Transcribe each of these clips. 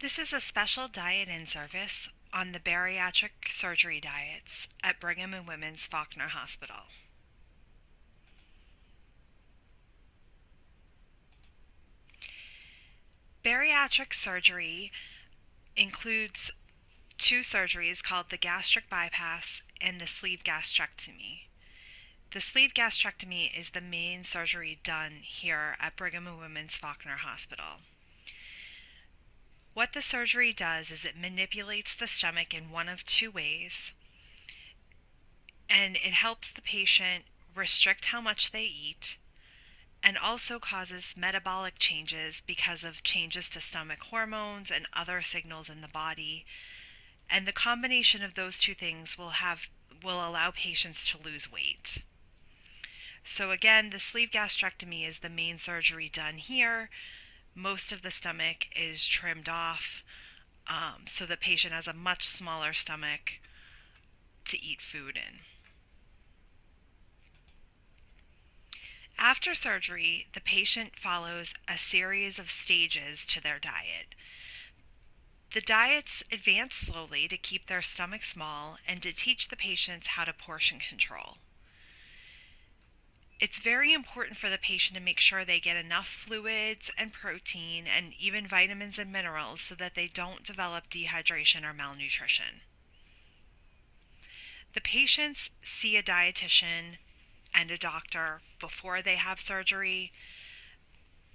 This is a special diet in service on the bariatric surgery diets at Brigham and Women's Faulkner Hospital. Bariatric surgery includes two surgeries called the gastric bypass and the sleeve gastrectomy. The sleeve gastrectomy is the main surgery done here at Brigham and Women's Faulkner Hospital. What the surgery does is it manipulates the stomach in one of two ways, and it helps the patient restrict how much they eat and also causes metabolic changes because of changes to stomach hormones and other signals in the body. And the combination of those two things will allow patients to lose weight. So again, the sleeve gastrectomy is the main surgery done here. Most of the stomach is trimmed off, so the patient has a much smaller stomach to eat food in. After surgery, the patient follows a series of stages to their diet. The diets advance slowly to keep their stomach small and to teach the patients how to portion control. It's very important for the patient to make sure they get enough fluids and protein and even vitamins and minerals so that they don't develop dehydration or malnutrition. The patients see a dietitian and a doctor before they have surgery.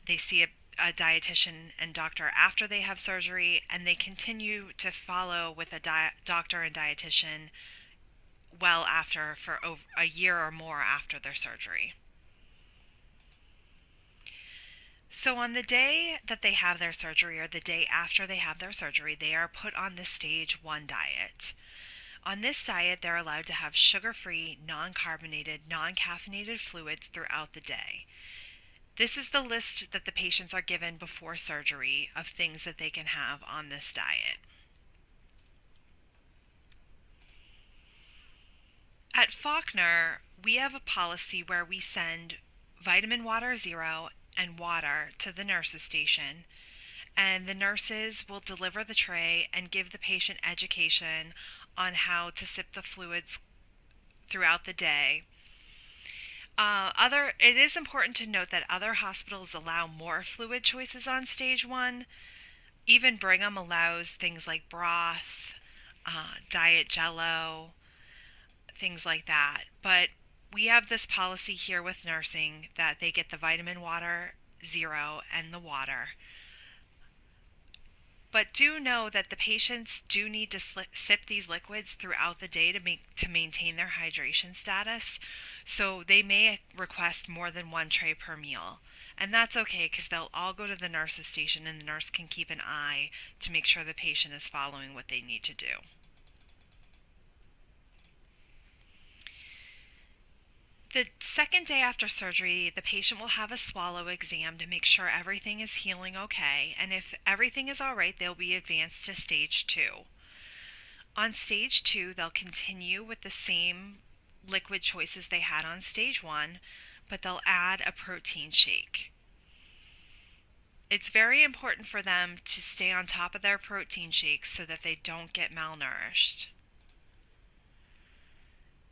They see a dietitian and doctor after they have surgery, and they continue to follow with a doctor and dietitian well after, for over a year or more after their surgery. So on the day that they have their surgery or the day after they have their surgery, they are put on the stage 1 diet. On this diet, they're allowed to have sugar-free, non-carbonated, non-caffeinated fluids throughout the day. This is the list that the patients are given before surgery of things that they can have on this diet. At Faulkner, we have a policy where we send vitamin water zero and water to the nurses' station, and the nurses will deliver the tray and give the patient education on how to sip the fluids throughout the day. It is important to note that other hospitals allow more fluid choices on stage 1. Even Brigham allows things like broth, diet jello, things like that. But we have this policy here with nursing that they get the vitamin water zero and the water. But do know that the patients do need to sip these liquids throughout the day to maintain their hydration status. So they may request more than 1 tray per meal. And that's okay because they'll all go to the nurse's station and the nurse can keep an eye to make sure the patient is following what they need to do. The second day after surgery, the patient will have a swallow exam to make sure everything is healing okay, and if everything is all right, they'll be advanced to stage 2. On stage 2, they'll continue with the same liquid choices they had on stage 1, but they'll add a protein shake. It's very important for them to stay on top of their protein shakes so that they don't get malnourished.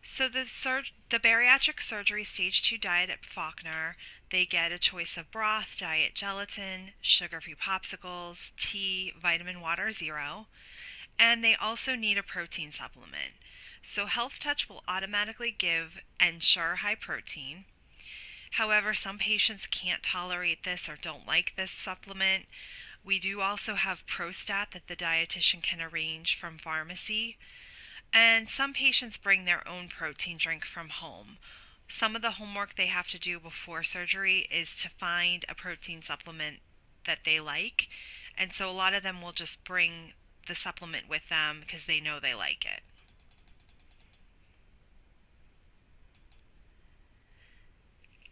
So the bariatric surgery stage 2 diet at Faulkner, they get a choice of broth, diet gelatin, sugar-free popsicles, tea, vitamin water zero, and they also need a protein supplement. So Health Touch will automatically give Ensure High Protein. However, some patients can't tolerate this or don't like this supplement. We do also have Prostat that the dietitian can arrange from pharmacy. And some patients bring their own protein drink from home. Some of the homework they have to do before surgery is to find a protein supplement that they like. And so a lot of them will just bring the supplement with them because they know they like it.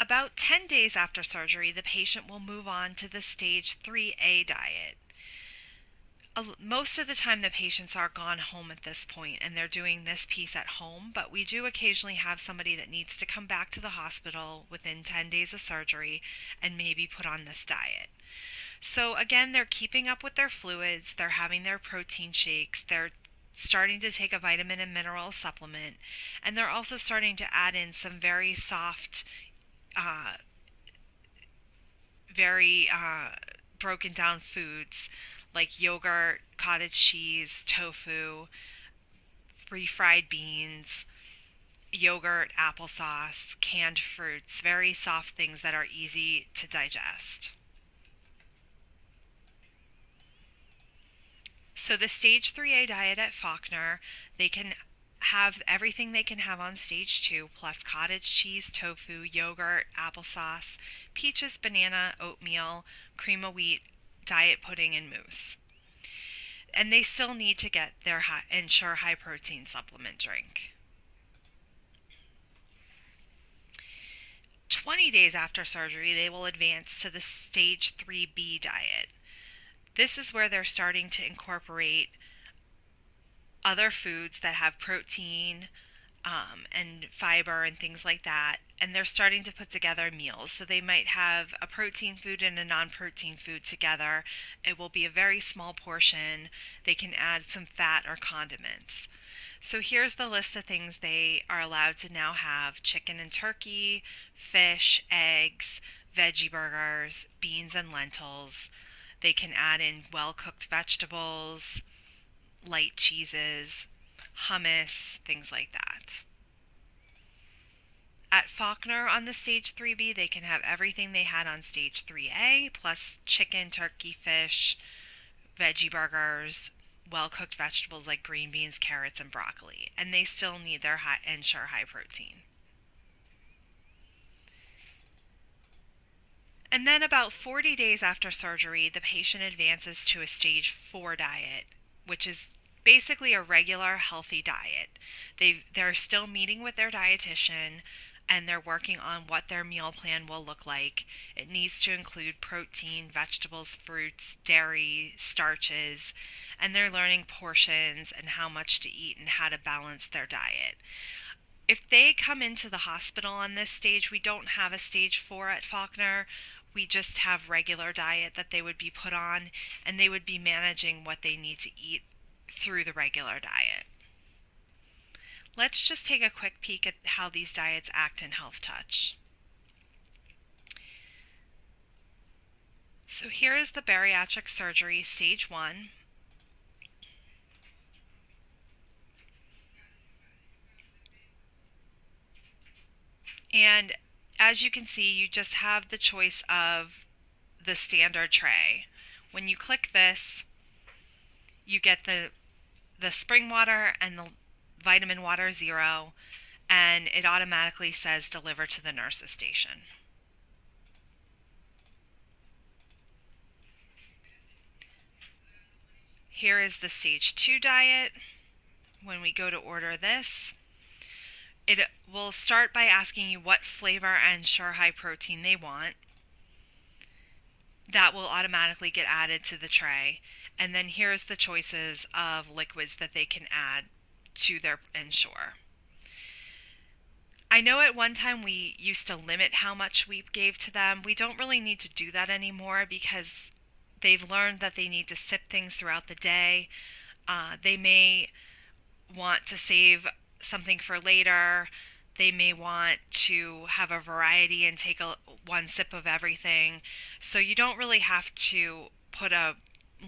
About 10 days after surgery, the patient will move on to the stage 3A diet. Most of the time the patients are gone home at this point and they're doing this piece at home, but we do occasionally have somebody that needs to come back to the hospital within 10 days of surgery and maybe put on this diet. So again, they're keeping up with their fluids, they're having their protein shakes, they're starting to take a vitamin and mineral supplement, and they're also starting to add in some very soft, uh, very broken down foods like yogurt, cottage cheese, tofu, refried beans, yogurt, applesauce, canned fruits, very soft things that are easy to digest. So the stage 3A diet at Faulkner, they can have everything they can have on stage 2 plus cottage cheese, tofu, yogurt, applesauce, peaches, banana, oatmeal, cream of wheat, diet pudding, and mousse. And they still need to get their Ensure high protein supplement drink. 20 days after surgery, they will advance to the stage 3B diet. This is where they're starting to incorporate other foods that have protein and fiber and things like that. And they're starting to put together meals. So they might have a protein food and a non-protein food together. It will be a very small portion. They can add some fat or condiments. So here's the list of things they are allowed to now have: chicken and turkey, fish, eggs, veggie burgers, beans and lentils. They can add in well-cooked vegetables, light cheeses, hummus, things like that. At Faulkner on the stage 3B, they can have everything they had on stage 3A, plus chicken, turkey, fish, veggie burgers, well-cooked vegetables like green beans, carrots, and broccoli. And they still need their Ensure high protein. And then about 40 days after surgery, the patient advances to a stage 4 diet, which is basically a regular healthy diet. They're still meeting with their dietitian and they're working on what their meal plan will look like. It needs to include protein, vegetables, fruits, dairy, starches, and they're learning portions and how much to eat and how to balance their diet. If they come into the hospital on this stage, we don't have a stage 4 at Faulkner. We just have regular diet that they would be put on, and they would be managing what they need to eat through the regular diet. Let's just take a quick peek at how these diets act in Health Touch. So here is the bariatric surgery stage 1. And as you can see, you just have the choice of the standard tray. When you click this, you get the spring water and the vitamin water zero, and it automatically says deliver to the nurse's station. Here is the stage 2 diet. When we go to order this, it will start by asking you what flavor and Ensure high protein they want. That will automatically get added to the tray. And then here's the choices of liquids that they can add to their Ensure. I know at one time we used to limit how much we gave to them. We don't really need to do that anymore because they've learned that they need to sip things throughout the day. They may want to save something for later. They may want to have a variety and take one sip of everything. So you don't really have to put a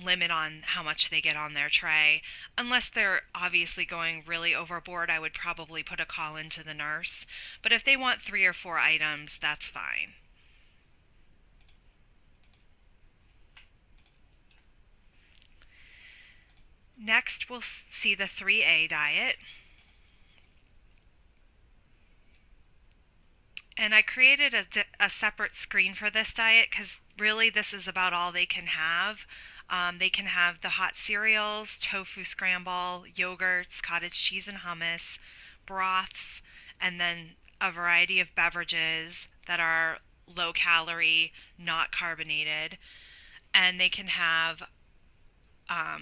limit on how much they get on their tray. Unless they're obviously going really overboard, I would probably put a call into the nurse. But if they want 3 or 4 items, that's fine. Next, we'll see the 3A diet. And I created a separate screen for this diet because really this is about all they can have. They can have the hot cereals, tofu scramble, yogurts, cottage cheese and hummus, broths, and then a variety of beverages that are low calorie, not carbonated. And they can have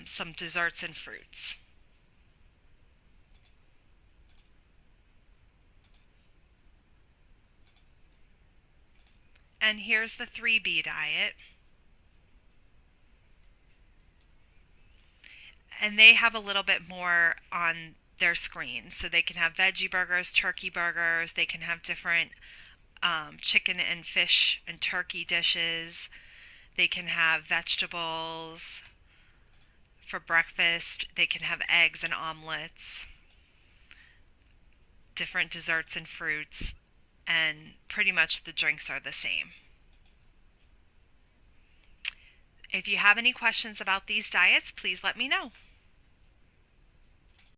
some desserts and fruits. And here's the 3B diet. and they have a little bit more on their screen. So they can have veggie burgers, turkey burgers, they can have different chicken and fish and turkey dishes. They can have vegetables for breakfast. They can have eggs and omelets, different desserts and fruits, and pretty much the drinks are the same. If you have any questions about these diets, please let me know.